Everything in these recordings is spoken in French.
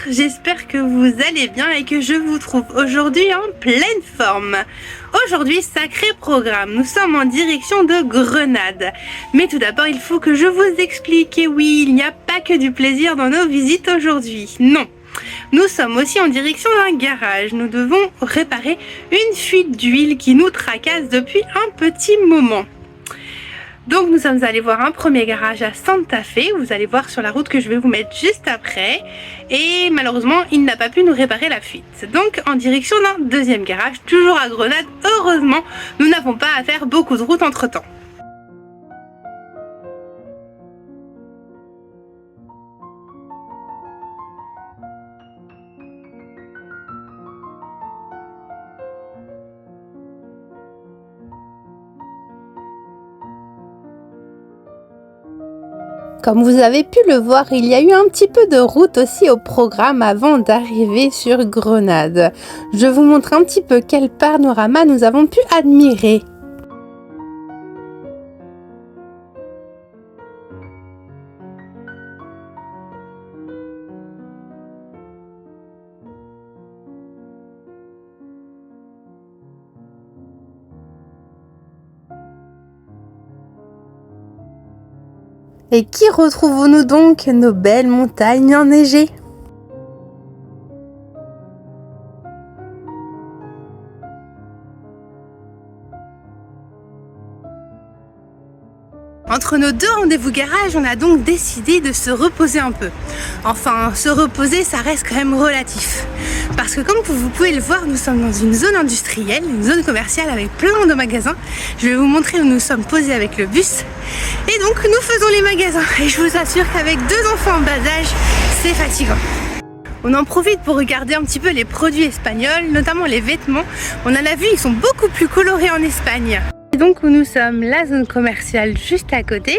j'espère que vous allez bien et que je vous trouve aujourd'hui en pleine forme. Aujourd'hui, sacré programme, nous sommes en direction de Grenade. Mais tout d'abord, il faut que je vous explique, et oui, il n'y a pas que du plaisir dans nos visites aujourd'hui, non. Nous sommes aussi en direction d'un garage, nous devons réparer une fuite d'huile qui nous tracasse depuis un petit moment. Donc nous sommes allés voir un premier garage à Santa Fe, vous allez voir sur la route que je vais vous mettre juste après. Et malheureusement, il n'a pas pu nous réparer la fuite. Donc en direction d'un deuxième garage, toujours à Grenade. Heureusement, nous n'avons pas à faire beaucoup de route entre temps. Comme vous avez pu le voir, il y a eu un petit peu de route aussi au programme avant d'arriver sur Grenade. Je vous montre un petit peu quel panorama nous avons pu admirer. Et qui retrouvons-nous donc? Nos belles montagnes enneigées. Entre nos deux rendez-vous garage, on a donc décidé de se reposer un peu. Enfin, se reposer, ça reste quand même relatif. Parce que comme vous pouvez le voir, nous sommes dans une zone industrielle, une zone commerciale avec plein de magasins. Je vais vous montrer où nous sommes posés avec le bus. Et donc, nous faisons les magasins. Et je vous assure qu'avec deux enfants en bas âge, c'est fatigant. On en profite pour regarder un petit peu les produits espagnols, notamment les vêtements. On en a vu, ils sont beaucoup plus colorés en Espagne. Et donc où nous sommes, la zone commerciale juste à côté,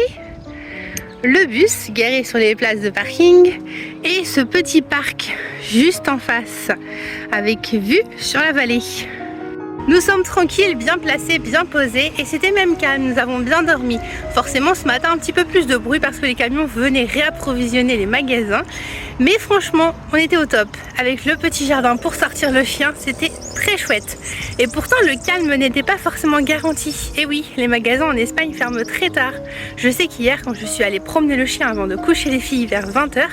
le bus garé sur les places de parking et ce petit parc juste en face avec vue sur la vallée. Nous sommes tranquilles, bien placés, bien posés et c'était même calme, nous avons bien dormi. Forcément ce matin un petit peu plus de bruit parce que les camions venaient réapprovisionner les magasins. Mais franchement on était au top. Avec le petit jardin pour sortir le chien, c'était très chouette. Et pourtant le calme n'était pas forcément garanti. Et oui, les magasins en Espagne ferment très tard. Je sais qu'hier quand je suis allée promener le chien avant de coucher les filles vers 20 h,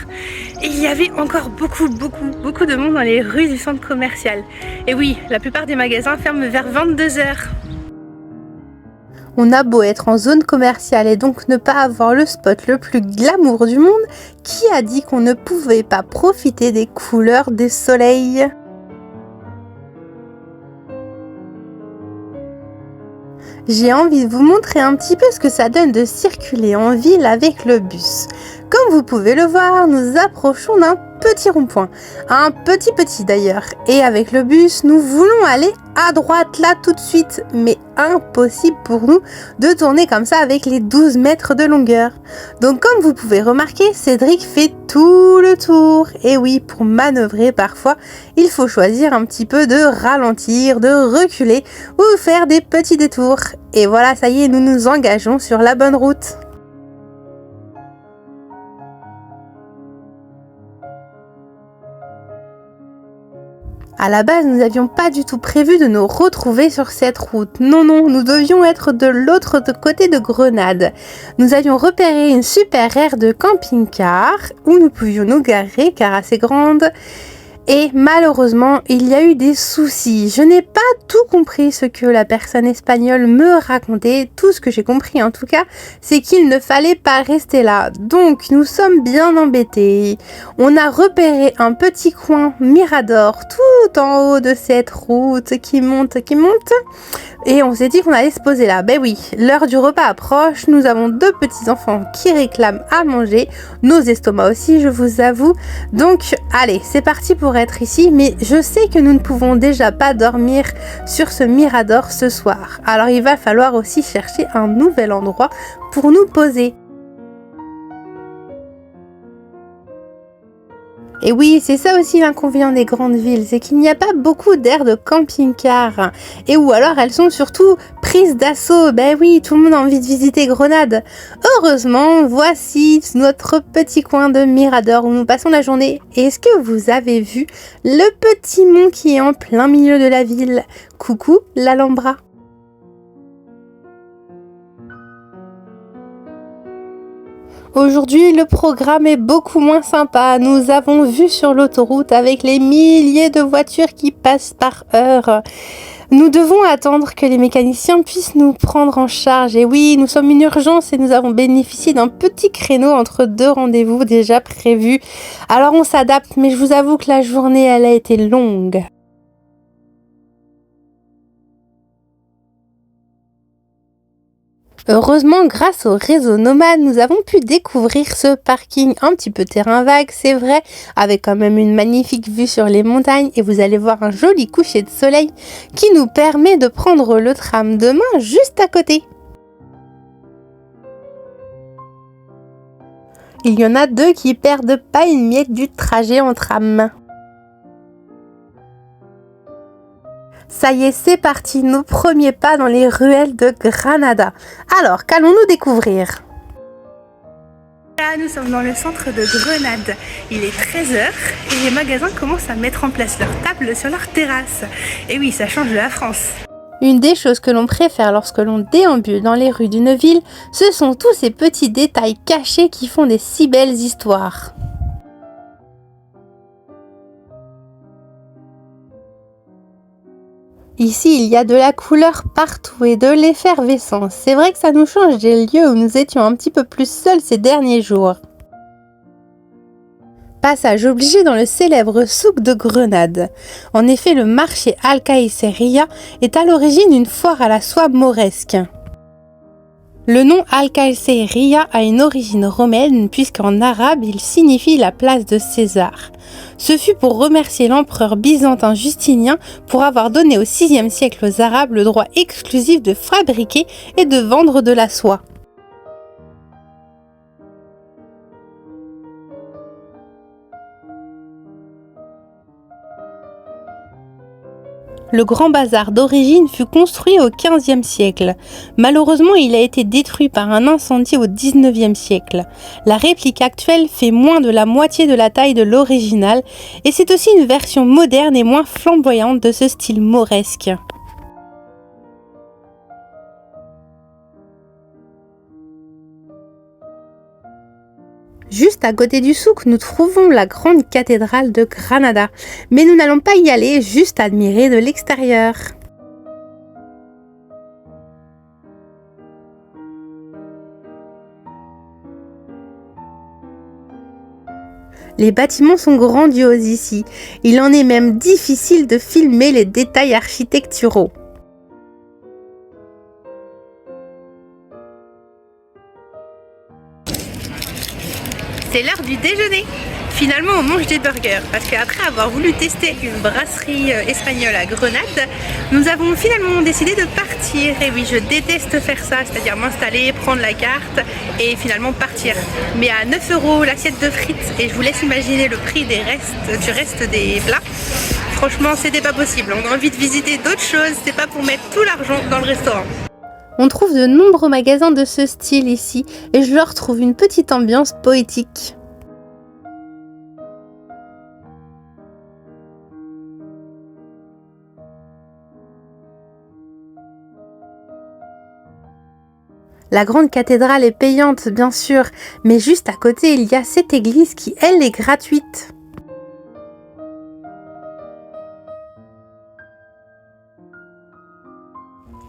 il y avait encore beaucoup de monde dans les rues du centre commercial. Et oui, la plupart des magasins ferment vers 22 h. On a beau être en zone commerciale et donc ne pas avoir le spot le plus glamour du monde, qui a dit qu'on ne pouvait pas profiter des couleurs des soleils? J'ai envie de vous montrer un petit peu ce que ça donne de circuler en ville avec le bus. Comme vous pouvez le voir, nous approchons d'un petit rond-point, un petit d'ailleurs, et avec le bus nous voulons aller à droite là tout de suite, mais impossible pour nous de tourner comme ça avec les 12 mètres de longueur. Donc comme vous pouvez remarquer, Cédric fait tout le tour, et oui, pour manœuvrer parfois il faut choisir un petit peu de ralentir, de reculer ou faire des petits détours, et voilà, ça y est, nous nous engageons sur la bonne route. À la base, nous n'avions pas du tout prévu de nous retrouver sur cette route. Non, nous devions être de l'autre côté de Grenade. Nous avions repéré une super aire de camping-car où nous pouvions nous garer car assez grande. Et malheureusement, il y a eu des soucis. Je n'ai pas tout compris ce que la personne espagnole me racontait. Tout ce que j'ai compris en tout cas, c'est qu'il ne fallait pas rester là. Donc nous sommes bien embêtés. On a repéré un petit coin mirador tout en haut de cette route qui monte. Et on s'est dit qu'on allait se poser là. Ben oui, l'heure du repas approche. Nous avons deux petits enfants qui réclament à manger. Nos estomacs aussi, je vous avoue. Donc allez, c'est parti pour être ici, mais je sais que nous ne pouvons déjà pas dormir sur ce mirador ce soir. Alors il va falloir aussi chercher un nouvel endroit pour nous poser. Et oui, c'est ça aussi l'inconvénient des grandes villes, c'est qu'il n'y a pas beaucoup d'aires de camping-car. Et ou alors elles sont surtout prises d'assaut. Ben oui, tout le monde a envie de visiter Grenade. Heureusement, voici notre petit coin de Mirador où nous passons la journée. Et est-ce que vous avez vu le petit mont qui est en plein milieu de la ville? Coucou l'Alhambra. Aujourd'hui, le programme est beaucoup moins sympa. Nous avons vu sur l'autoroute avec les milliers de voitures qui passent par heure. Nous devons attendre que les mécaniciens puissent nous prendre en charge. Et oui, nous sommes une urgence et nous avons bénéficié d'un petit créneau entre deux rendez-vous déjà prévus. Alors on s'adapte, mais je vous avoue que la journée, elle a été longue. Heureusement, grâce au réseau Nomade, nous avons pu découvrir ce parking un petit peu terrain vague, c'est vrai, avec quand même une magnifique vue sur les montagnes et vous allez voir un joli coucher de soleil qui nous permet de prendre le tram demain juste à côté. Il y en a deux qui perdent pas une miette du trajet en tram. Ça y est, c'est parti, nos premiers pas dans les ruelles de Granada. Alors, qu'allons-nous découvrir? Là, nous sommes dans le centre de Grenade. Il est 13 h et les magasins commencent à mettre en place leurs tables sur leur terrasse. Et oui, ça change de la France. Une des choses que l'on préfère lorsque l'on déambule dans les rues d'une ville, ce sont tous ces petits détails cachés qui font des si belles histoires. Ici, il y a de la couleur partout et de l'effervescence. C'est vrai que ça nous change des lieux où nous étions un petit peu plus seuls ces derniers jours. Passage obligé dans le célèbre souk de Grenade. En effet, le marché Alcaïceria est à l'origine une foire à la soie mauresque. Le nom Alcaïceria a une origine romaine puisqu'en arabe il signifie la place de César. Ce fut pour remercier l'empereur byzantin Justinien pour avoir donné au VIe siècle aux Arabes le droit exclusif de fabriquer et de vendre de la soie. Le Grand Bazar d'origine fut construit au XVe siècle. Malheureusement, il a été détruit par un incendie au XIXe siècle. La réplique actuelle fait moins de la moitié de la taille de l'original et c'est aussi une version moderne et moins flamboyante de ce style mauresque. Juste à côté du souk, nous trouvons la grande cathédrale de Granada, mais nous n'allons pas y aller, juste admirer de l'extérieur. Les bâtiments sont grandioses ici, il en est même difficile de filmer les détails architecturaux. C'est l'heure du déjeuner. Finalement, on mange des burgers parce qu'après avoir voulu tester une brasserie espagnole à Grenade, nous avons finalement décidé de partir. Et oui, je déteste faire ça, c'est-à-dire m'installer, prendre la carte et finalement partir. Mais à 9 € l'assiette de frites et je vous laisse imaginer le prix du reste des plats. Franchement, c'était pas possible. On a envie de visiter d'autres choses, c'est pas pour mettre tout l'argent dans le restaurant. On trouve de nombreux magasins de ce style ici et je leur trouve une petite ambiance poétique. La grande cathédrale est payante bien sûr, mais juste à côté il y a cette église qui elle est gratuite.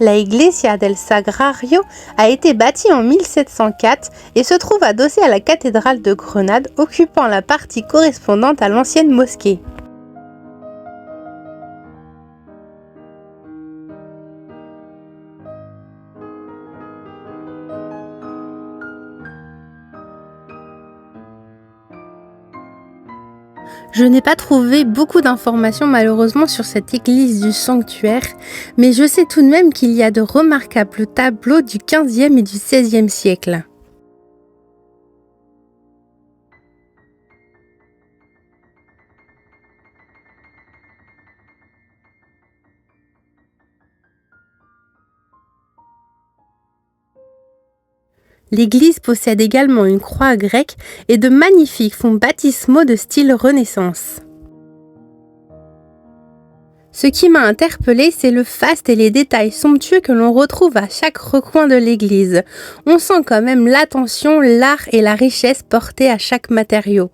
La Iglesia del Sagrario a été bâtie en 1704 et se trouve adossée à la cathédrale de Grenade, occupant la partie correspondante à l'ancienne mosquée. Je n'ai pas trouvé beaucoup d'informations malheureusement sur cette église du sanctuaire, mais je sais tout de même qu'il y a de remarquables tableaux du XVe et du XVIe siècle. L'église possède également une croix grecque et de magnifiques fonts baptismaux de style Renaissance. Ce qui m'a interpellée, c'est le faste et les détails somptueux que l'on retrouve à chaque recoin de l'église. On sent quand même l'attention, l'art et la richesse portés à chaque matériau.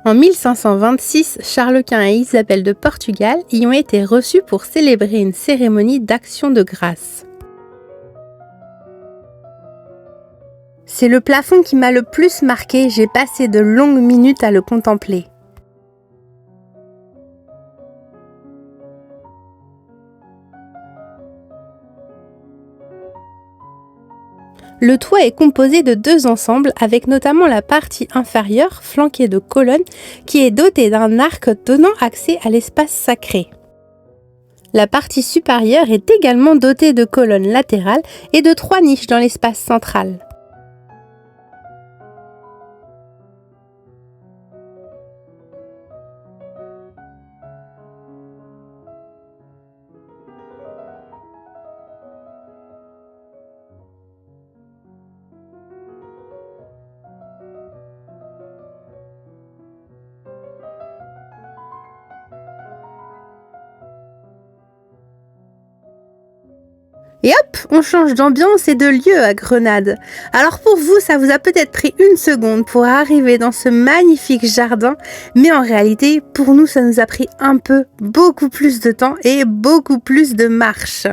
En 1526, Charles Quint et Isabelle de Portugal y ont été reçus pour célébrer une cérémonie d'action de grâce. C'est le plafond qui m'a le plus marqué, j'ai passé de longues minutes à le contempler. Le toit est composé de 2 ensembles avec notamment la partie inférieure flanquée de colonnes qui est dotée d'un arc donnant accès à l'espace sacré. La partie supérieure est également dotée de colonnes latérales et de 3 niches dans l'espace central. Et hop, on change d'ambiance et de lieu à Grenade. Alors pour vous, ça vous a peut-être pris 1 seconde pour arriver dans ce magnifique jardin, mais en réalité, pour nous, ça nous a pris beaucoup plus de temps et beaucoup plus de marche.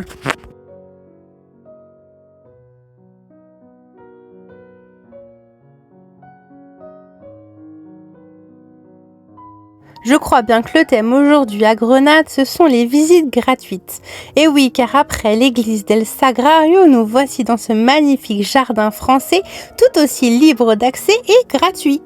Je crois bien que le thème aujourd'hui à Grenade, ce sont les visites gratuites. Et oui, car après l'église del Sagrario, nous voici dans ce magnifique jardin français, tout aussi libre d'accès et gratuit.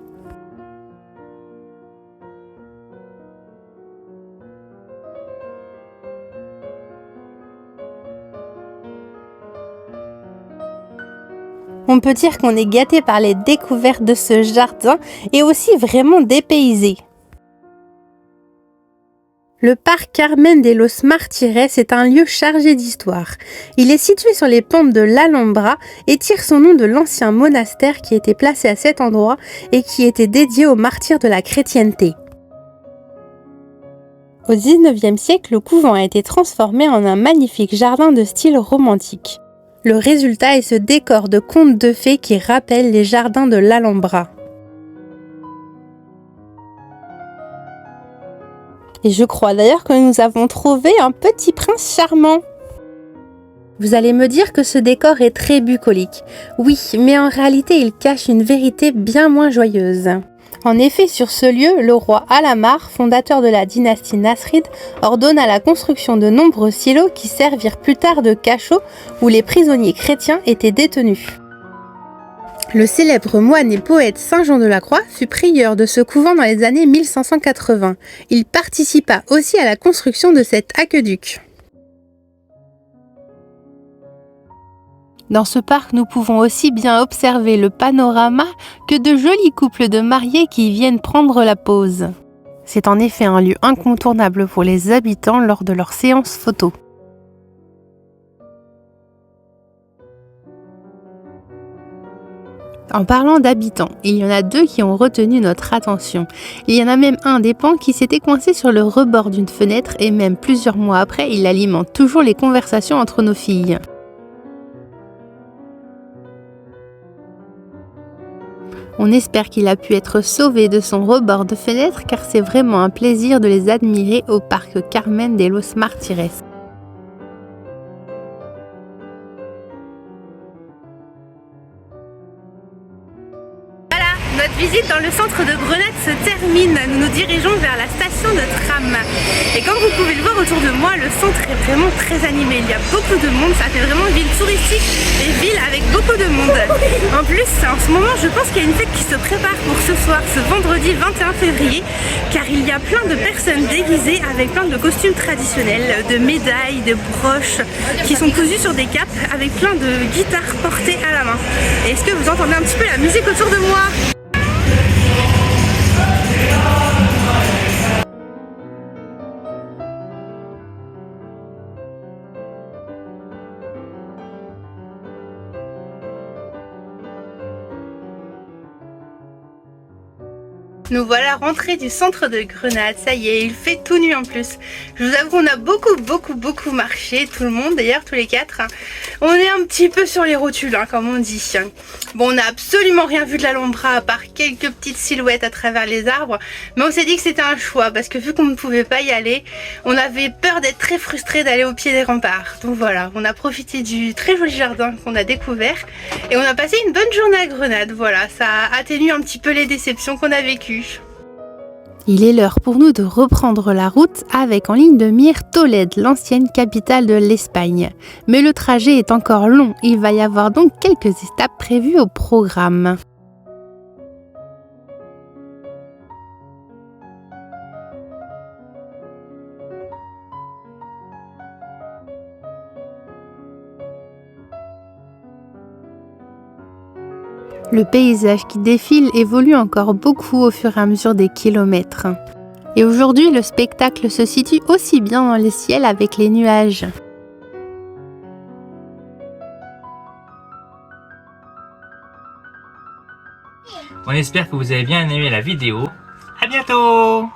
On peut dire qu'on est gâté par les découvertes de ce jardin et aussi vraiment dépaysé. Le parc Carmen de los Martires est un lieu chargé d'histoire. Il est situé sur les pentes de l'Alhambra et tire son nom de l'ancien monastère qui était placé à cet endroit et qui était dédié aux martyrs de la chrétienté. Au XIXe siècle, le couvent a été transformé en un magnifique jardin de style romantique. Le résultat est ce décor de contes de fées qui rappelle les jardins de l'Alhambra. Et je crois d'ailleurs que nous avons trouvé un petit prince charmant. Vous allez me dire que ce décor est très bucolique. Oui, mais en réalité, il cache une vérité bien moins joyeuse. En effet, sur ce lieu, le roi Al-Ammar, fondateur de la dynastie Nasride, ordonna la construction de nombreux silos qui servirent plus tard de cachots où les prisonniers chrétiens étaient détenus. Le célèbre moine et poète Saint Jean de la Croix fut prieur de ce couvent dans les années 1580. Il participa aussi à la construction de cet aqueduc. Dans ce parc, nous pouvons aussi bien observer le panorama que de jolis couples de mariés qui viennent prendre la pause. C'est en effet un lieu incontournable pour les habitants lors de leurs séances photos. En parlant d'habitants, il y en a 2 qui ont retenu notre attention. Il y en a même un des pans qui s'était coincé sur le rebord d'une fenêtre et même plusieurs mois après, il alimente toujours les conversations entre nos filles. On espère qu'il a pu être sauvé de son rebord de fenêtre car c'est vraiment un plaisir de les admirer au parc Carmen de los Martires. Notre visite dans le centre de Grenade se termine. Nous nous dirigeons vers la station de tram. Et comme vous pouvez le voir autour de moi, le centre est vraiment très animé. Il y a beaucoup de monde, ça fait vraiment une ville touristique et ville avec beaucoup de monde. En plus, en ce moment, je pense qu'il y a une fête qui se prépare pour ce soir, ce vendredi 21 février, car il y a plein de personnes déguisées avec plein de costumes traditionnels, de médailles, de broches, qui sont cousues sur des capes avec plein de guitares portées à la main. Est-ce que vous entendez un petit peu la musique autour de moi ? Nous voilà rentrés du centre de Grenade, ça y est, il fait tout nu en plus. Je vous avoue qu'on a beaucoup marché, tout le monde d'ailleurs, tous les quatre. On est un petit peu sur les rotules, comme on dit. Bon, on n'a absolument rien vu de l'Alhambra à part quelques petites silhouettes à travers les arbres. Mais on s'est dit que c'était un choix parce que vu qu'on ne pouvait pas y aller, on avait peur d'être très frustrés d'aller au pied des remparts. Donc voilà, on a profité du très joli jardin qu'on a découvert et on a passé une bonne journée à Grenade. Voilà, ça a atténué un petit peu les déceptions qu'on a vécues. Il est l'heure pour nous de reprendre la route avec en ligne de mire Tolède, l'ancienne capitale de l'Espagne. Mais le trajet est encore long, il va y avoir donc quelques étapes prévues au programme. Le paysage qui défile évolue encore beaucoup au fur et à mesure des kilomètres. Et aujourd'hui, le spectacle se situe aussi bien dans les ciels avec les nuages. On espère que vous avez bien aimé la vidéo. À bientôt!